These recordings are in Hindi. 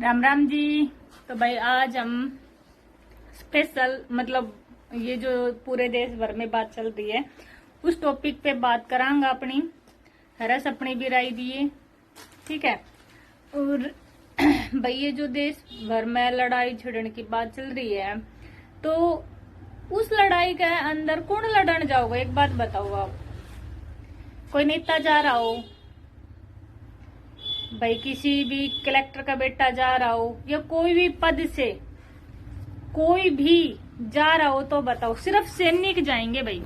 राम राम जी। तो भाई आज हम स्पेशल मतलब ये जो पूरे देश भर में बात चल रही है उस टॉपिक पे बात करांगा अपनी हरस अपनी भी राय दिए। ठीक है। और भाई ये जो देश भर में लड़ाई छिड़न की बात चल रही है तो उस लड़ाई के अंदर कौन लड़न जाओगे? एक बात बताओ आप। कोई नेता जा रहा हो भाई, किसी भी कलेक्टर का बेटा जा रहा हो या कोई भी पद से कोई भी जा रहा हो तो बताओ, सिर्फ सैनिक जाएंगे भाई,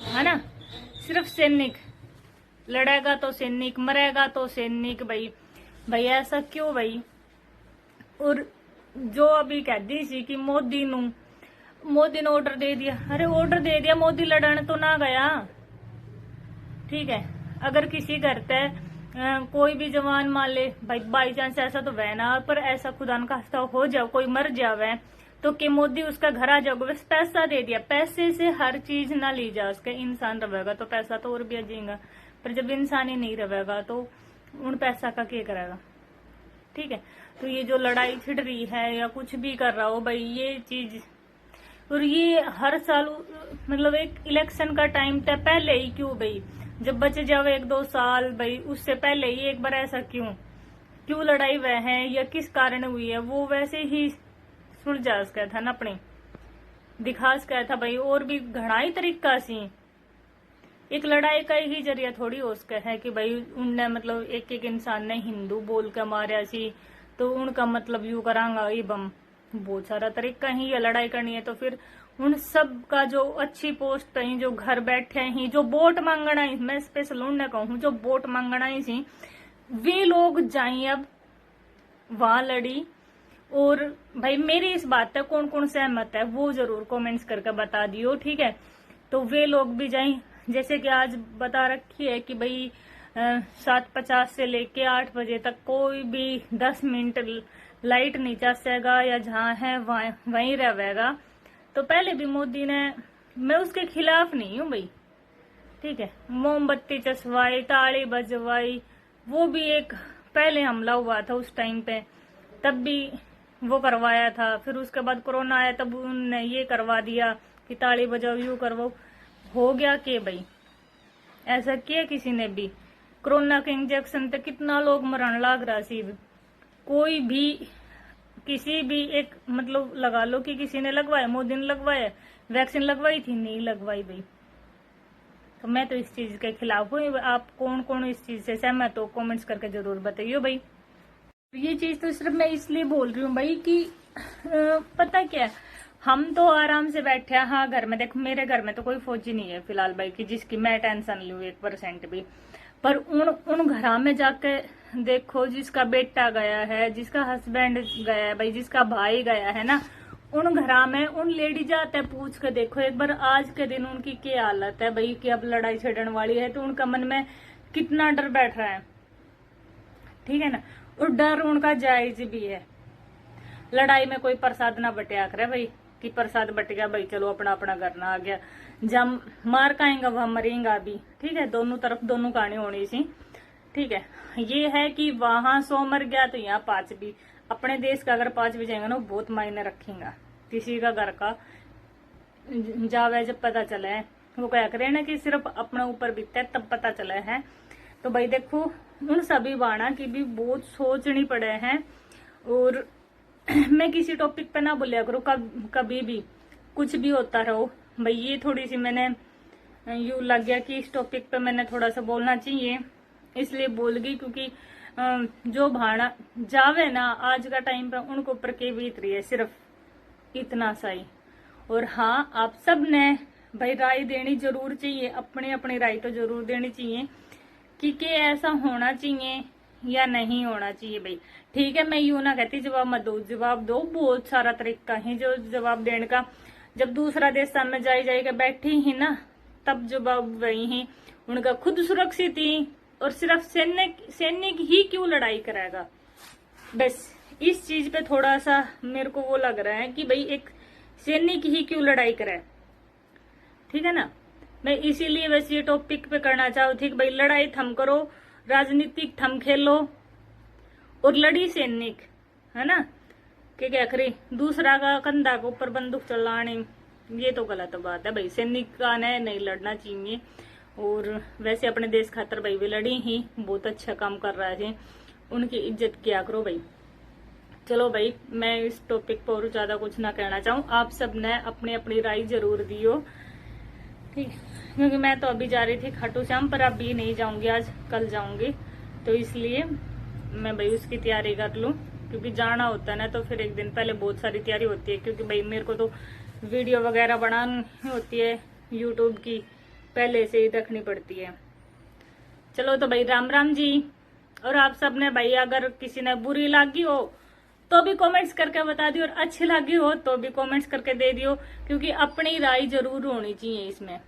है ना? सिर्फ सैनिक लड़ेगा तो सैनिक, मरेगा तो सैनिक। भाई भाई ऐसा क्यों भाई? और जो अभी कह दी सी कि मोदी ने ऑर्डर दे दिया। अरे ऑर्डर दे दिया, मोदी लड़न तो ना गया। ठीक है। अगर किसी घर पे कोई भी जवान मान ले भाई, बाई चांस ऐसा तो वह ना, पर ऐसा खुदा न खास्ता हो जाओ कोई मर जावे तो कि मोदी उसका घर आ जाओगे, बस पैसा दे दिया। पैसे से हर चीज ना ली जा उसके। इंसान रहेगा तो पैसा तो और भी अजीगा, पर जब इंसान ही नहीं रहेगा तो उन पैसा का क्या करेगा? ठीक है। तो ये जो लड़ाई छिड़ रही है या कुछ भी कर रहा हो भाई, ये चीज और ये हर साल मतलब एक इलेक्शन का टाइम था पहले ही क्यों भाई, जब बचे जावे 1-2 साल भाई, उससे पहले ही एक बार ऐसा क्यों लड़ाई वह है या किस कारण हुई है वो वैसे ही सुलझा सका था ना, अपने दिखा सका था भाई। और भी घना ही तरीका सी, एक लड़ाई का ही जरिया थोड़ी हो सका है कि भाई उनने मतलब एक इंसान ने हिंदू बोल के मारा सी तो उनका मतलब यू करांगा ये बम। बहुत सारा तरीका ही ये लड़ाई करनी है। तो फिर उन सब का जो अच्छी पोस्ट पे ही, जो घर बैठे ही, जो वोट मांगना ही, मैं स्पेशल उन्हें कहूँ जो वोट मांगना ही सी, वे लोग जाए अब वहां लड़ी। और भाई मेरी इस बात पे कौन कौन सहमत है वो जरूर कमेंट्स करके बता दियो। ठीक है। तो वे लोग भी जाए, जैसे कि आज बता रखी है कि भाई 7:50 से लेके 8 बजे तक कोई भी 10 मिनट लाइट नहीं चसेगा या जहाँ है वहीं रहेगा। तो पहले भी मोदी ने, मैं उसके खिलाफ नहीं हूँ भाई, ठीक है, मोमबत्ती चसवाई, ताली बजवाई, वो भी एक पहले हमला हुआ था उस टाइम पे, तब भी वो करवाया था। फिर उसके बाद कोरोना आया तब उन्होंने ये करवा दिया कि ताली बजाओ, यू करवाओ। हो गया के भाई? ऐसा किया किसी ने भी? कोरोना के इंजेक्शन पे कितना लोग मरण लाग रहा सी। कोई भी किसी भी एक मतलब लगा लो कि किसी ने लगवाया, मोदी ने लगवाया, वैक्सीन लगवाई थी? नहीं लगवाई भाई। तो मैं तो इस चीज के खिलाफ हूँ। आप कौन कौन इस चीज से सहमत हो कमेंट्स करके जरूर बताइए भाई। ये चीज तो सिर्फ मैं इसलिए बोल रही हूँ भाई कि पता क्या, हम तो आराम से बैठे हैं। हाँ घर में देखो, मेरे घर में तो कोई फौजी नहीं है फिलहाल भाई कि जिसकी मैं टेंशन लूँ 1% भी। पर उन घरा में जाके देखो, जिसका बेटा गया है, जिसका हस्बैंड गया है भाई, जिसका भाई गया है ना, उन घरा में उन लेडी जाते पूछ के देखो एक बार आज के दिन उनकी क्या हालत है भाई कि अब लड़ाई छिड़न वाली है तो उनका मन में कितना डर बैठ रहा है। ठीक है ना? और डर उनका जायज भी है। लड़ाई में कोई प्रसाद ना बटिया करे भाई कि प्रसाद बट गया भाई चलो अपना अपना करना आ गया, जब मार खाएंगा वह मरेगा भी। ठीक है। दोनों तरफ दोनों कहानी होनी सी। ठीक है। ये है कि वहां 100 मर गया तो यहाँ 5 भी। अपने देश का अगर 5 भी जाएंगे ना बहुत मायने रखेगा। किसी का घर का जावे जब पता चला है, वो क्या करे ना कि सिर्फ अपने ऊपर बीतता है तब पता चला है। तो भाई देखो उन सभी बाणा की भी बहुत सोचनी पड़े हैं। और मैं किसी टॉपिक पे ना बोलिया करूँ कभी भी कुछ भी होता रहो भाई। ये थोड़ी सी मैंने यूं लग गया कि इस टॉपिक पे मैंने थोड़ा सा बोलना चाहिए, इसलिए बोल गई क्योंकि जो भाड़ा जावे ना आज का टाइम पे उनको ऊपर के बीत रही है, सिर्फ इतना सा ही। और हाँ आप सब ने भाई राय देनी जरूर चाहिए, अपनी अपनी राय तो जरूर देनी चाहिए कि ऐसा होना चाहिए या नहीं होना चाहिए भाई। ठीक है। मैं यूं ना कहती जवाब मत दो, जवाब दो, बहुत सारा तरीका है जो जवाब देने का। जब दूसरा देश सामने जाएगा बैठी ही ना तब जवाब वही ही, उनका खुद सुरक्षित ही। और सिर्फ सैनिक ही क्यों लड़ाई कराएगा? बस इस चीज पे थोड़ा सा मेरे को वो लग रहा है कि भाई एक सैनिक ही क्यों लड़ाई करे। ठीक है ना? मैं इसीलिए वैसे ये टॉपिक पे करना चाहती थी कि भाई लड़ाई थम करो, राजनीतिक थम खेलो और लड़ी सैनिक, है ना, कि क्या करे दूसरा का कंधा के ऊपर बंदूक चलाने, ये तो गलत बात है भाई। सैनिक का ने नहीं लड़ना चाहिए। और वैसे अपने देश खातर भाई वे लड़ी ही, बहुत अच्छा काम कर रहे थे, उनकी इज्जत किया करो भाई। चलो भाई, मैं इस टॉपिक पर और ज्यादा कुछ ना कहना चाहूँ। आप सब ने अपनी अपनी राय जरूर दियो, ठीक, क्योंकि मैं तो अभी जा रही थी खाटू श्याम, पर अभी नहीं जाऊंगी, आज कल जाऊंगी, तो इसलिए मैं भाई उसकी तैयारी कर लूं, क्योंकि जाना होता है ना तो फिर एक दिन पहले बहुत सारी तैयारी होती है, क्योंकि भाई मेरे को तो वीडियो वगैरह बनानी होती है यूट्यूब की, पहले से ही रखनी पड़ती है। चलो तो भाई राम राम जी। और आप सब ने भाई अगर किसी ने बुरी लगी हो तो भी कमेंट्स करके बता दियो, और अच्छी लगी हो तो भी कमेंट्स करके दे दियो, क्योंकि अपनी राय जरूर होनी चाहिए इसमें।